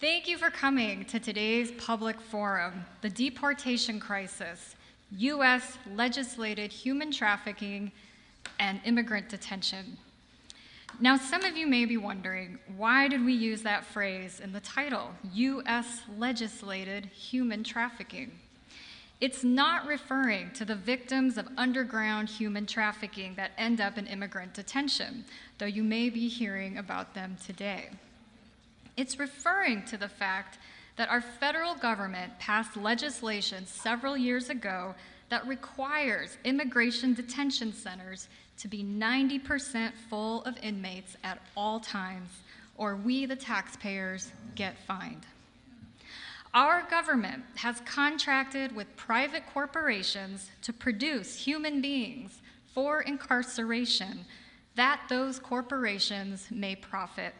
Thank you for coming to today's public forum, The Deportation Crisis, U.S. Legislated Human Trafficking and Immigrant Detention. Now, some of you may be wondering, why did we use that phrase in the title, U.S. Legislated Human Trafficking? It's not referring to the victims of underground human trafficking that end up in immigrant detention, though you may be hearing about them today. It's referring to the fact that our federal government passed legislation several years ago that requires immigration detention centers to be 90% full of inmates at all times, or we, the taxpayers, get fined. Our government has contracted with private corporations to produce human beings for incarceration that those corporations may profit.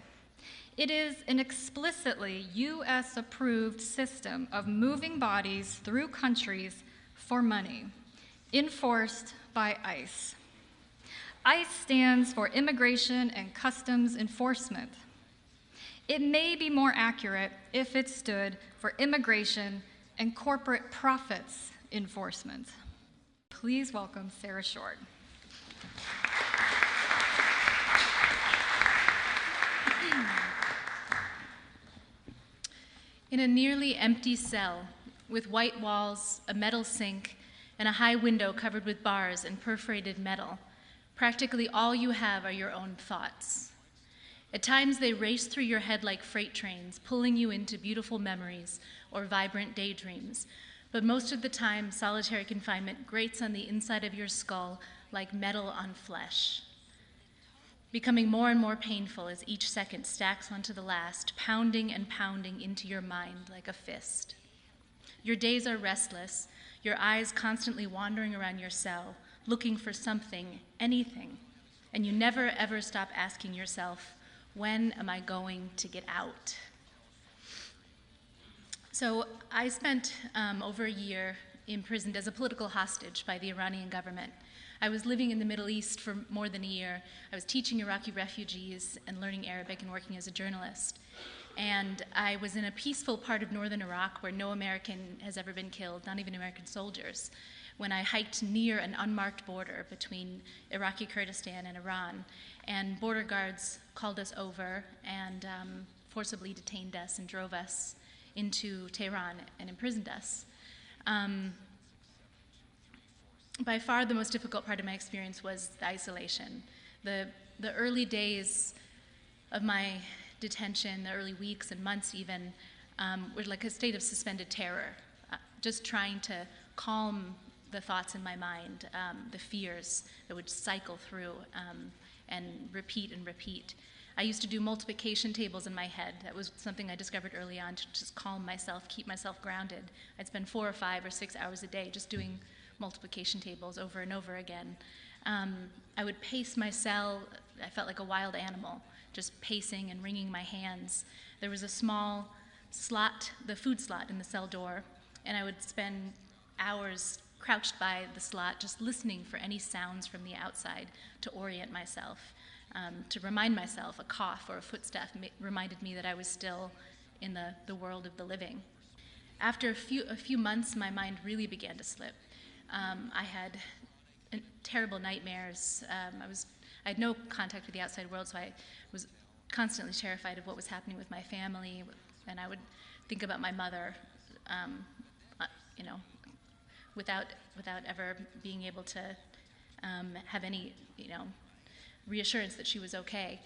It is an explicitly U.S.-approved system of moving bodies through countries for money, enforced by ICE. ICE stands for Immigration and Customs Enforcement. It may be more accurate if it stood for Immigration and Corporate Profits Enforcement. Please welcome Sarah Short. In a nearly empty cell, with white walls, a metal sink, and a high window covered with bars and perforated metal, practically all you have are your own thoughts. At times they race through your head like freight trains, pulling you into beautiful memories or vibrant daydreams. But most of the time, solitary confinement grates on the inside of your skull like metal on flesh, becoming more and more painful as each second stacks onto the last, pounding and pounding into your mind like a fist. Your days are restless, your eyes constantly wandering around your cell, looking for something, anything, and you never ever stop asking yourself, when am I going to get out? So I spent over a year imprisoned as a political hostage by the Iranian government. I was living in the Middle East for more than a year. I was teaching Iraqi refugees and learning Arabic and working as a journalist. And I was in a peaceful part of northern Iraq where no American has ever been killed, not even American soldiers, when I hiked near an unmarked border between Iraqi Kurdistan and Iran. And border guards called us over and forcibly detained us and drove us into Tehran and imprisoned us. By far the most difficult part of my experience was the isolation. The early days of my detention, the early weeks and months even, were like a state of suspended terror, just trying to calm the thoughts in my mind, the fears that would cycle through and repeat and repeat. I used to do multiplication tables in my head. That was something I discovered early on to just calm myself, keep myself grounded. I'd spend 4 or 5 or 6 hours a day just doing multiplication tables over and over again. I would pace my cell. I felt like a wild animal, just pacing and wringing my hands. There was a small slot, the food slot in the cell door, and I would spend hours crouched by the slot just listening for any sounds from the outside to orient myself, to remind myself a cough or a footstep reminded me that I was still in the world of the living. After a few months, my mind really began to slip. I had terrible nightmares. I had no contact with the outside world, so I was constantly terrified of what was happening with my family, and I would think about my mother, without ever being able to have any, reassurance that she was okay.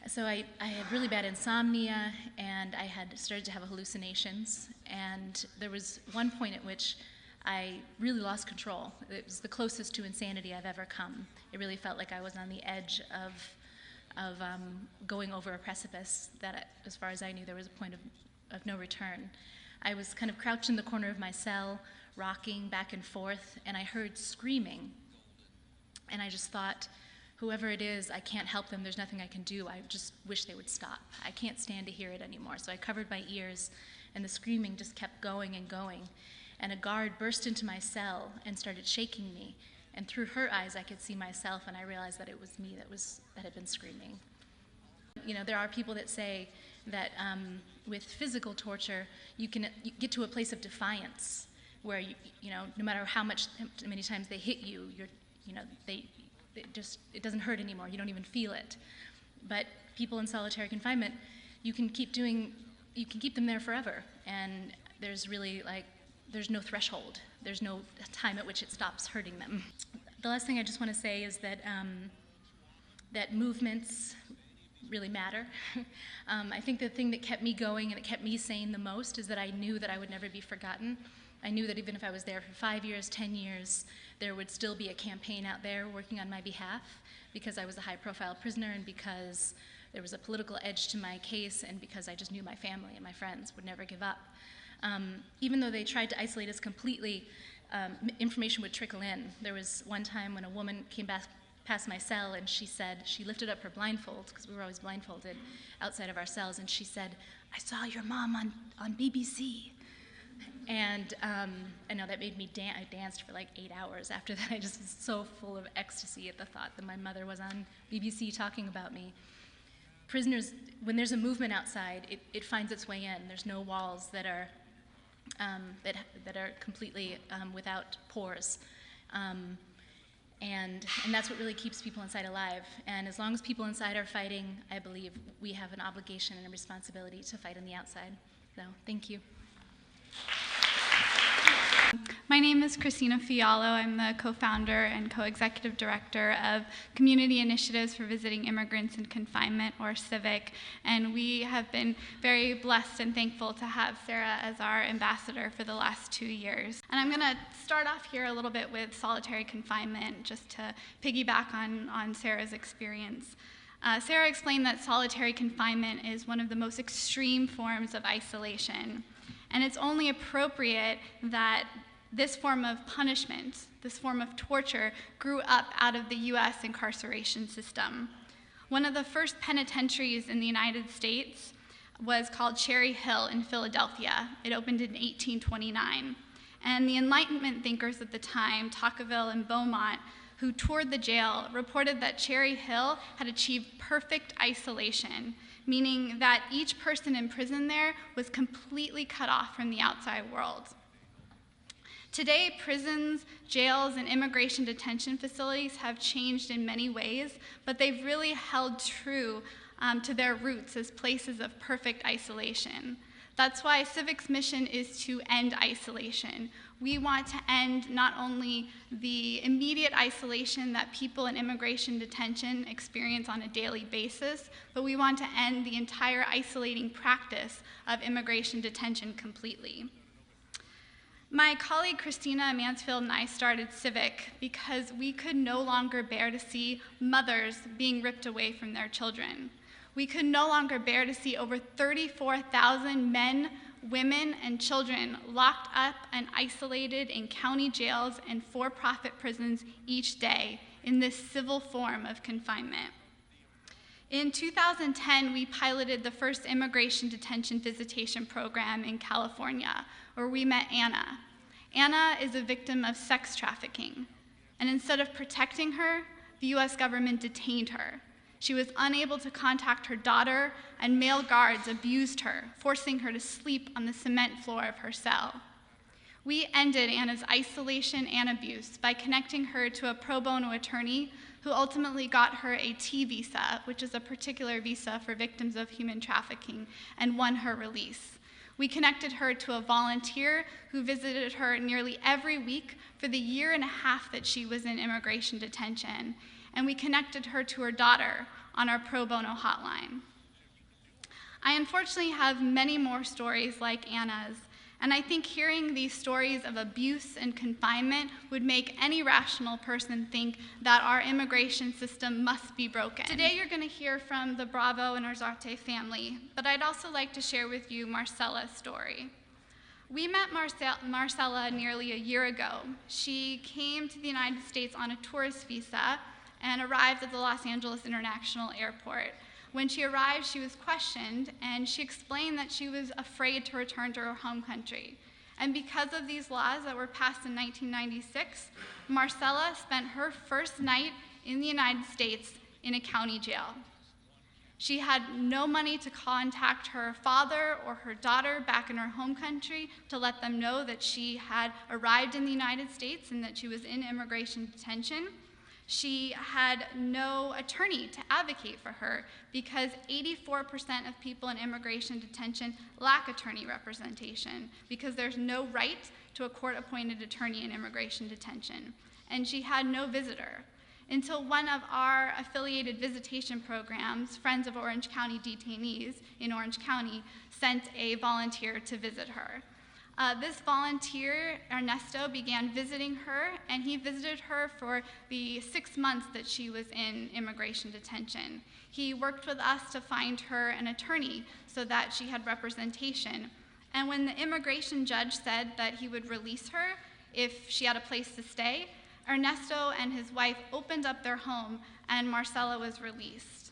So I had really bad insomnia, and I had started to have hallucinations, and there was one point at which I really lost control. It was the closest to insanity I've ever come. It really felt like I was on the edge of going over a precipice that, as far as I knew, there was a point of no return. I was kind of crouched in the corner of my cell, rocking back and forth, and I heard screaming. And I just thought, whoever it is, I can't help them. There's nothing I can do. I just wish they would stop. I can't stand to hear it anymore. So I covered my ears, and the screaming just kept going and going. And a guard burst into my cell and started shaking me. And through her eyes, I could see myself, and I realized that it was me that had been screaming. There are people that say that with physical torture, you get to a place of defiance, where no matter how many times they hit you, it doesn't hurt anymore. You don't even feel it. But people in solitary confinement, you can keep them there forever, and there's no threshold. There's no time at which it stops hurting them. The last thing I just want to say is that that movements really matter. I think the thing that kept me going and that kept me sane the most is that I knew that I would never be forgotten. I knew that even if I was there for 5 years, 10 years, there would still be a campaign out there working on my behalf, because I was a high-profile prisoner and because there was a political edge to my case, and because I just knew my family and my friends would never give up. Even though they tried to isolate us completely, information would trickle in. There was one time when a woman came past my cell, and she lifted up her blindfold, because we were always blindfolded outside of our cells, and she said, "I saw your mom on BBC." And I know that made me I danced for like 8 hours after that. I just was so full of ecstasy at the thought that my mother was on BBC talking about me. Prisoners, when there's a movement outside, it finds its way in. There's no walls that are completely without pores. And that's what really keeps people inside alive. And as long as people inside are fighting, I believe we have an obligation and a responsibility to fight on the outside. So, thank you. My name is Christina Fiallo. I'm the co-founder and co-executive director of Community Initiatives for Visiting Immigrants in Confinement, or CIVIC, and we have been very blessed and thankful to have Sarah as our ambassador for the last 2 years. And I'm going to start off here a little bit with solitary confinement, just to piggyback on Sarah's experience. Sarah explained that solitary confinement is one of the most extreme forms of isolation. And it's only appropriate that this form of punishment, this form of torture, grew up out of the US incarceration system. One of the first penitentiaries in the United States was called Cherry Hill in Philadelphia. It opened in 1829. And the Enlightenment thinkers at the time, Tocqueville and Beaumont, who toured the jail, reported that Cherry Hill had achieved perfect isolation, meaning that each person in prison there was completely cut off from the outside world. Today, prisons, jails, and immigration detention facilities have changed in many ways, but they've really held true to their roots as places of perfect isolation. That's why Civic's mission is to end isolation. We want to end not only the immediate isolation that people in immigration detention experience on a daily basis, but we want to end the entire isolating practice of immigration detention completely. My colleague Christina Mansfield and I started Civic because we could no longer bear to see mothers being ripped away from their children. We could no longer bear to see over 34,000 men, women, and children locked up and isolated in county jails and for-profit prisons each day in this civil form of confinement. In 2010, we piloted the first immigration detention visitation program in California, where we met Anna. Anna is a victim of sex trafficking, and instead of protecting her, the US government detained her. She was unable to contact her daughter, and male guards abused her, forcing her to sleep on the cement floor of her cell. We ended Anna's isolation and abuse by connecting her to a pro bono attorney who ultimately got her a T visa, which is a particular visa for victims of human trafficking, and won her release. We connected her to a volunteer who visited her nearly every week for the 1.5 years that she was in immigration detention, and we connected her to her daughter on our pro bono hotline. I unfortunately have many more stories like Anna's, and I think hearing these stories of abuse and confinement would make any rational person think that our immigration system must be broken. Today you're going to hear from the Bravo and Arzate family, but I'd also like to share with you Marcella's story. We met Marcella nearly a year ago. She came to the United States on a tourist visa and arrived at the Los Angeles International Airport. When she arrived, she was questioned, and she explained that she was afraid to return to her home country. And because of these laws that were passed in 1996, Marcella spent her first night in the United States in a county jail. She had no money to contact her father or her daughter back in her home country to let them know that she had arrived in the United States and that she was in immigration detention. She had no attorney to advocate for her because 84% of people in immigration detention lack attorney representation because there's no right to a court-appointed attorney in immigration detention. And she had no visitor until one of our affiliated visitation programs, Friends of Orange County Detainees in Orange County, sent a volunteer to visit her. This volunteer, Ernesto, began visiting her, and he visited her for the 6 months that she was in immigration detention. He worked with us to find her an attorney so that she had representation. And when the immigration judge said that he would release her if she had a place to stay, Ernesto and his wife opened up their home, and Marcela was released.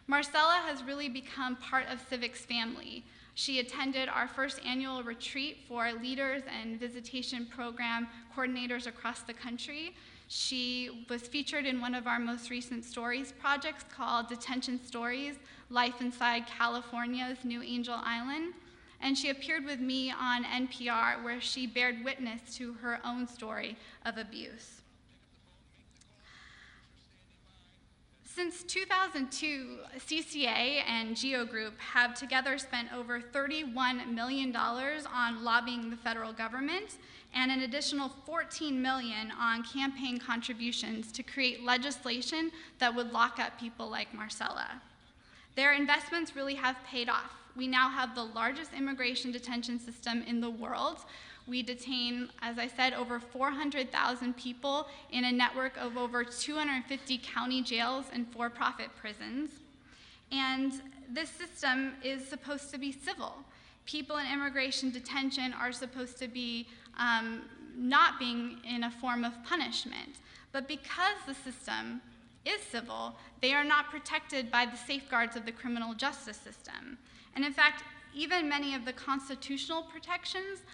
Marcela has really become part of Civic's family. She attended our first annual retreat for leaders and visitation program coordinators across the country. She was featured in one of our most recent stories projects called Detention Stories, Life Inside California's New Angel Island. And she appeared with me on NPR, where she bared witness to her own story of abuse. Since 2002, CCA and GEO Group have together spent over $31 million on lobbying the federal government and an additional $14 million on campaign contributions to create legislation that would lock up people like Marcela. Their investments really have paid off. We now have the largest immigration detention system in the world. We detain, as I said, over 400,000 people in a network of over 250 county jails and for-profit prisons. And this system is supposed to be civil. People in immigration detention are supposed to be not being in a form of punishment. But because the system is civil, they are not protected by the safeguards of the criminal justice system. And in fact, even many of the constitutional protections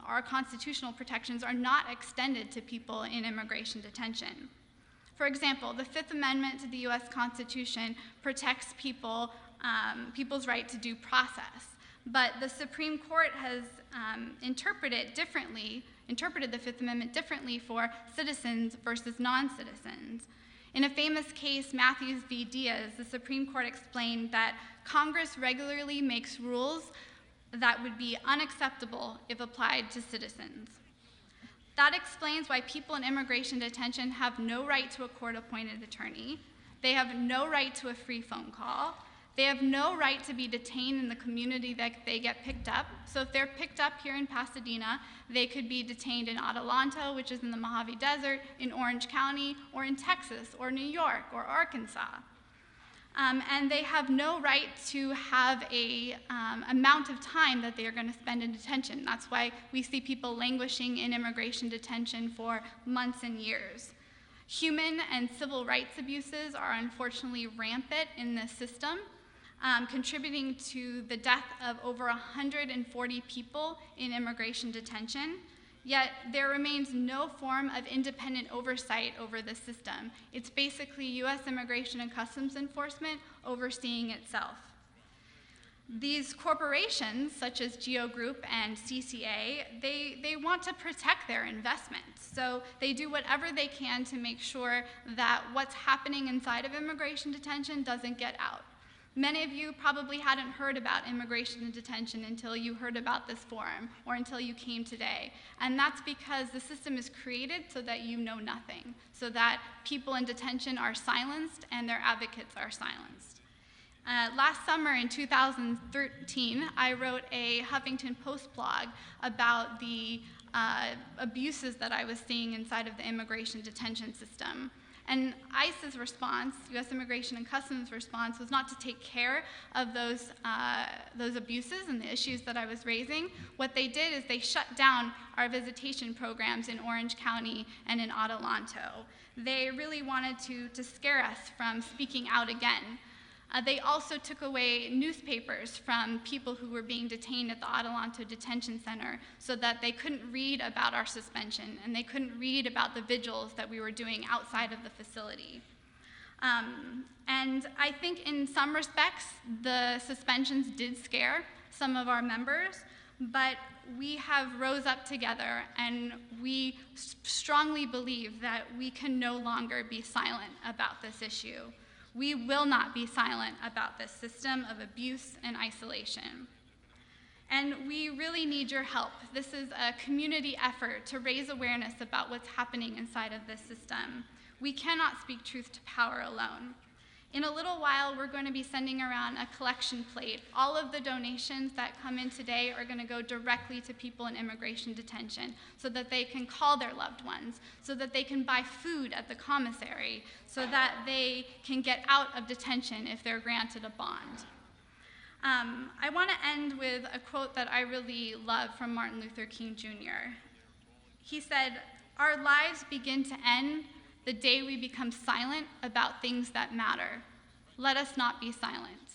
our constitutional protections are not extended to people in immigration detention. For example, the Fifth Amendment to the US Constitution protects people's right to due process, but the Supreme Court has interpreted the Fifth Amendment differently for citizens versus non-citizens. In a famous case, Matthews v. Diaz, the Supreme Court explained that Congress regularly makes rules that would be unacceptable if applied to citizens. That explains why people in immigration detention have no right to a court-appointed attorney. They have no right to a free phone call. They have no right to be detained in the community that they get picked up. So if they're picked up here in Pasadena, they could be detained in Adelanto, which is in the Mojave Desert, in Orange County, or in Texas, or New York, or Arkansas. And they have no right to have a amount of time that they are going to spend in detention. That's why we see people languishing in immigration detention for months and years. Human and civil rights abuses are unfortunately rampant in this system, contributing to the death of over 140 people in immigration detention. Yet there remains no form of independent oversight over the system. It's basically US Immigration and Customs Enforcement overseeing itself. These corporations, such as GEO Group and CCA, they want to protect their investments. So they do whatever they can to make sure that what's happening inside of immigration detention doesn't get out. Many of you probably hadn't heard about immigration and detention until you heard about this forum or until you came today. And that's because the system is created so that you know nothing, so that people in detention are silenced and their advocates are silenced. Last summer in 2013, I wrote a Huffington Post blog about the abuses that I was seeing inside of the immigration detention system. And ICE's response, US Immigration and Customs response, was not to take care of those abuses and the issues that I was raising. What they did is they shut down our visitation programs in Orange County and in Adelanto. They really wanted to scare us from speaking out again. They also took away newspapers from people who were being detained at the Adelanto Detention Center so that they couldn't read about our suspension and they couldn't read about the vigils that we were doing outside of the facility. And I think in some respects, the suspensions did scare some of our members, but we have rose up together, and we strongly believe that we can no longer be silent about this issue. We will not be silent about this system of abuse and isolation. And we really need your help. This is a community effort to raise awareness about what's happening inside of this system. We cannot speak truth to power alone. In a little while, we're going to be sending around a collection plate. All of the donations that come in today are going to go directly to people in immigration detention so that they can call their loved ones, so that they can buy food at the commissary, so that they can get out of detention if they're granted a bond. I want to end with a quote that I really love from Martin Luther King Jr. He said, "Our lives begin to end the day we become silent about things that matter. Let us not be silent."